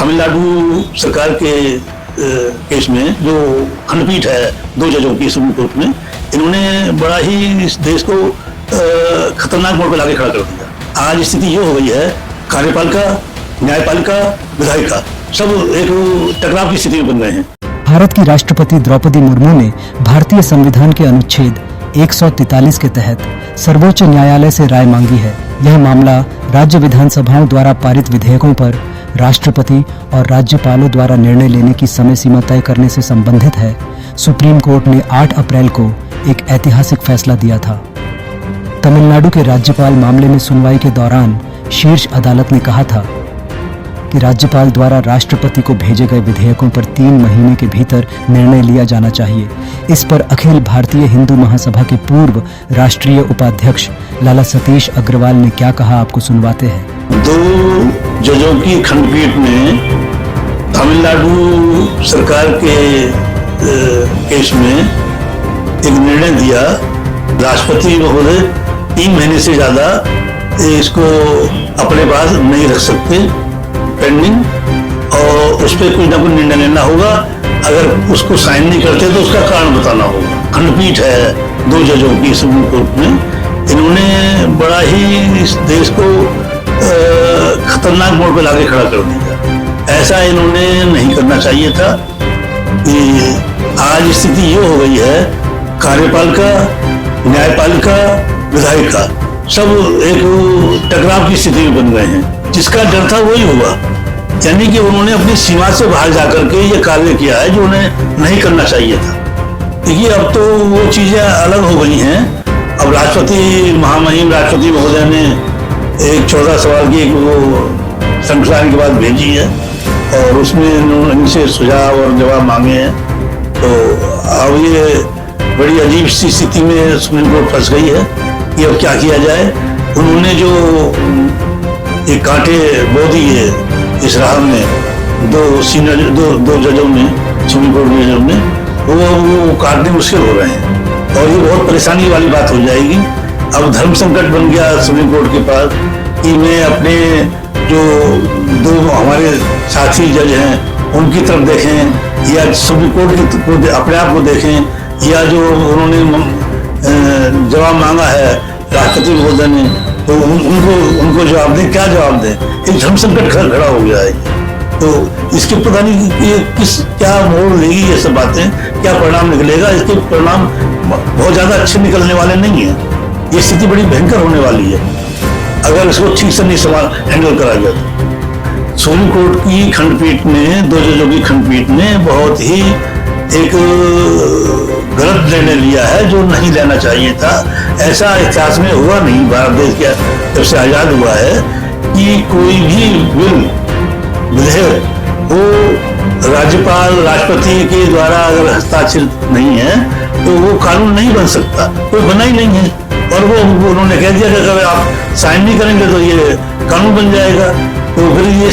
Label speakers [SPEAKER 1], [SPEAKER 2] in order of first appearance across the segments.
[SPEAKER 1] तमिलनाडु सरकार के केस में जो खंडपीठ है 2 जजों की सुप्रीम कोर्ट में, इन्होंने बड़ा ही इस देश को खतरनाक मोड़ पर लाके खड़ा कर दिया। आज स्थिति ये हो गई है, कार्यपालिका, न्यायपालिका, विधायिका सब एक टकराव की स्थिति में बन गए हैं।
[SPEAKER 2] भारत की राष्ट्रपति द्रौपदी मुर्मू ने भारतीय संविधान के अनुच्छेद 143 के तहत सर्वोच्च न्यायालय से राय मांगी है। यह मामला राज्य विधानसभाओं द्वारा पारित विधेयकों पर राष्ट्रपति और राज्यपालों द्वारा निर्णय लेने की समय सीमा तय करने से संबंधित है। सुप्रीम कोर्ट ने 8 अप्रैल को एक ऐतिहासिक फैसला दिया था। तमिलनाडु के राज्यपाल मामले में सुनवाई के दौरान शीर्ष अदालत ने कहा था कि राज्यपाल द्वारा राष्ट्रपति को भेजे गए विधेयकों पर 3 महीने के भीतर निर्णय लिया जाना चाहिए। इस पर अखिल भारतीय हिंदू महासभा के पूर्व राष्ट्रीय उपाध्यक्ष लाला सतीश अग्रवाल ने क्या कहा, आपको सुनवाते हैं।
[SPEAKER 1] 2 जजों की खंडपीठ ने तमिलनाडु सरकार के केस में एक निर्णय दिया, राष्ट्रपति महोदय 3 महीने से ज्यादा इसको अपने पास नहीं रख सकते पेंडिंग, और उस पर कोई ना कोई निर्णय लेना होगा। अगर उसको साइन नहीं करते तो उसका कारण बताना होगा। खंडपीठ है 2 जजों की सुप्रीम कोर्ट में, इन्होंने बड़ा ही इस देश को खतरनाक मोड़ पर लाके खड़ा कर दिया। ऐसा इन्होंने नहीं करना चाहिए था। कि आज स्थिति ये हो गई है, कार्यपालिका, न्यायपालिका, विधायिका सब एक टकराव की स्थिति में बन गए हैं। जिसका डर था वही हुआ, यानी कि उन्होंने अपनी सीमा से बाहर जाकर के ये कार्य किया है जो उन्हें नहीं करना चाहिए था। देखिए, अब तो वो चीजें अलग हो गई हैं। अब राष्ट्रपति, महामहिम राष्ट्रपति महोदय ने एक 14 सवाल की वो श्रृंखला के बाद भेजी है और उसमें इनसे सुझाव और जवाब मांगे हैं। तो अब ये बड़ी अजीब सी स्थिति में सुप्रीम कोर्ट फंस गई है कि अब क्या किया जाए। उन्होंने जो एक कांटे बो दिए इस राह में, 2 जजों ने, सुप्रीम कोर्ट के जजों ने, वो काटने मुश्किल हो रहे हैं और ये बहुत परेशानी वाली बात हो जाएगी। अब धर्म संकट बन गया सुप्रीम कोर्ट के पास कि मैं अपने जो 2 हमारे साथी जज हैं उनकी तरफ देखें या सुप्रीम कोर्ट को अपने आप को देखें, या जो उन्होंने जवाब मांगा है राष्ट्रपति महोदय ने तो उनको जवाब दें। क्या जवाब दें? एक धर्म संकट खड़ा हो गया है। तो इसके पता नहीं ये क्या मोड़ लेगी, ये सब बातें क्या परिणाम निकलेगा। इसके परिणाम बहुत ज्यादा अच्छे निकलने वाले नहीं है। ये स्थिति बड़ी भयंकर होने वाली है अगर इसको ठीक से नहीं हैंडल करा गया तो। सुप्रीम कोर्ट की खंडपीठ ने, 2 जजों की खंडपीठ ने बहुत ही एक गलत निर्णय लिया है जो नहीं लेना चाहिए था। ऐसा इतिहास में हुआ नहीं, भारत देश का जब से आजाद हुआ है, कि कोई भी विधेयक वो राज्यपाल, राष्ट्रपति के द्वारा अगर हस्ताक्षरित नहीं है तो वो कानून नहीं बन सकता, कोई बना ही नहीं है। और वो उन्होंने कह दिया कि अगर आप साइन नहीं करेंगे तो ये कानून बन जाएगा। तो फिर ये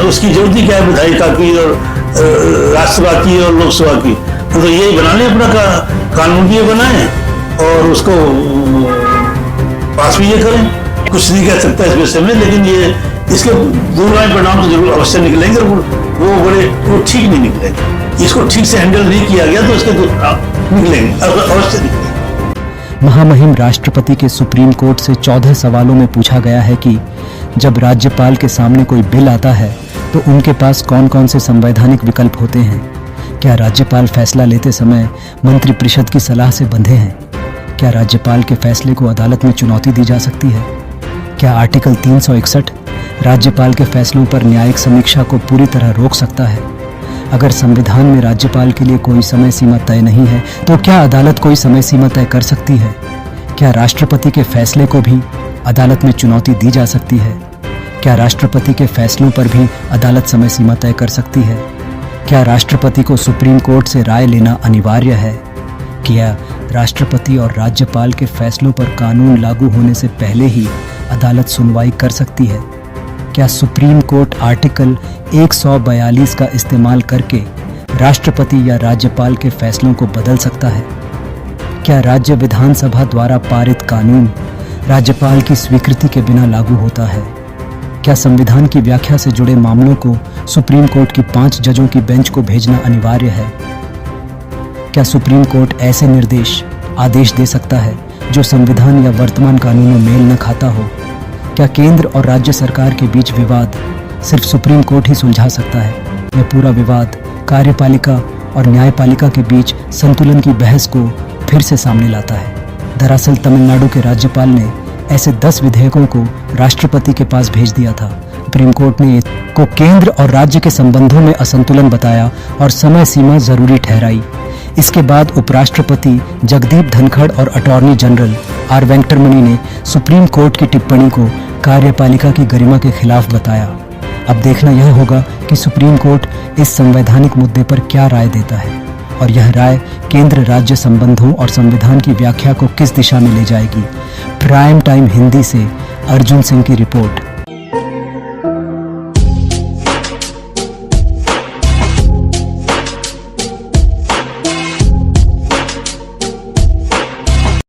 [SPEAKER 1] उसकी जरूरत ही क्या है विधायिका की और राज्यसभा की और लोकसभा की? तो यही बना लें अपना कानून भी ये बनाएं और उसको पास भी ये करें। कुछ नहीं कह सकता इस विषय में, लेकिन ये इसके दूरगामी परिणाम तो जरूर अवश्य निकलेंगे। वो ठीक नहीं निकलेंगे। इसको ठीक से हैंडल नहीं किया गया तो इसके निकलेंगे, अवश्य निकलेंगे।
[SPEAKER 2] महामहिम राष्ट्रपति के सुप्रीम कोर्ट से 14 सवालों में पूछा गया है कि जब राज्यपाल के सामने कोई बिल आता है तो उनके पास कौन कौन से संवैधानिक विकल्प होते हैं। क्या राज्यपाल फैसला लेते समय मंत्रिपरिषद की सलाह से बंधे हैं? क्या राज्यपाल के फैसले को अदालत में चुनौती दी जा सकती है? क्या आर्टिकल 361 राज्यपाल के फैसलों पर न्यायिक समीक्षा को पूरी तरह रोक सकता है? अगर संविधान में राज्यपाल के लिए कोई समय सीमा तय नहीं है तो क्या अदालत कोई समय सीमा तय कर सकती है? क्या राष्ट्रपति के फैसले को भी अदालत में चुनौती दी जा सकती है? क्या राष्ट्रपति के फैसलों पर भी अदालत समय सीमा तय कर सकती है? क्या राष्ट्रपति को सुप्रीम कोर्ट से राय लेना अनिवार्य है? क्या राष्ट्रपति और राज्यपाल के फैसलों पर कानून लागू होने से पहले ही अदालत सुनवाई कर सकती है? क्या सुप्रीम कोर्ट आर्टिकल 142 का इस्तेमाल करके राष्ट्रपति या राज्यपाल के फैसलों को बदल सकता है? क्या राज्य विधानसभा द्वारा पारित कानून राज्यपाल की स्वीकृति के बिना लागू होता है? क्या संविधान की व्याख्या से जुड़े मामलों को सुप्रीम कोर्ट की 5 जजों की बेंच को भेजना अनिवार्य है? क्या सुप्रीम कोर्ट ऐसे आदेश दे सकता है जो संविधान या वर्तमान कानूनों मेल न खाता हो? क्या केंद्र और राज्य सरकार के बीच विवाद सिर्फ सुप्रीम कोर्ट ही सुलझा सकता है, या पूरा विवाद कार्यपालिका और न्यायपालिका के बीच संतुलन की बहस को फिर से सामने लाता है? दरअसल तमिलनाडु के राज्यपाल ने ऐसे 10 विधेयकों को राष्ट्रपति के पास भेज दिया था। सुप्रीम कोर्ट ने को केंद्र और राज्य के संबंधों में असंतुलन बताया और समय सीमा जरूरी ठहराई। इसके बाद उपराष्ट्रपति जगदीप धनखड़ और अटॉर्नी जनरल आर वेंकटरमणि ने सुप्रीम कोर्ट की टिप्पणी को कार्यपालिका की गरिमा के खिलाफ बताया। अब देखना यह होगा कि सुप्रीम कोर्ट इस संवैधानिक मुद्दे पर क्या राय देता है, और यह राय केंद्र राज्य संबंधों और संविधान की व्याख्या को किस दिशा में ले जाएगी। प्राइम टाइम हिंदी से अर्जुन सिंह की रिपोर्ट।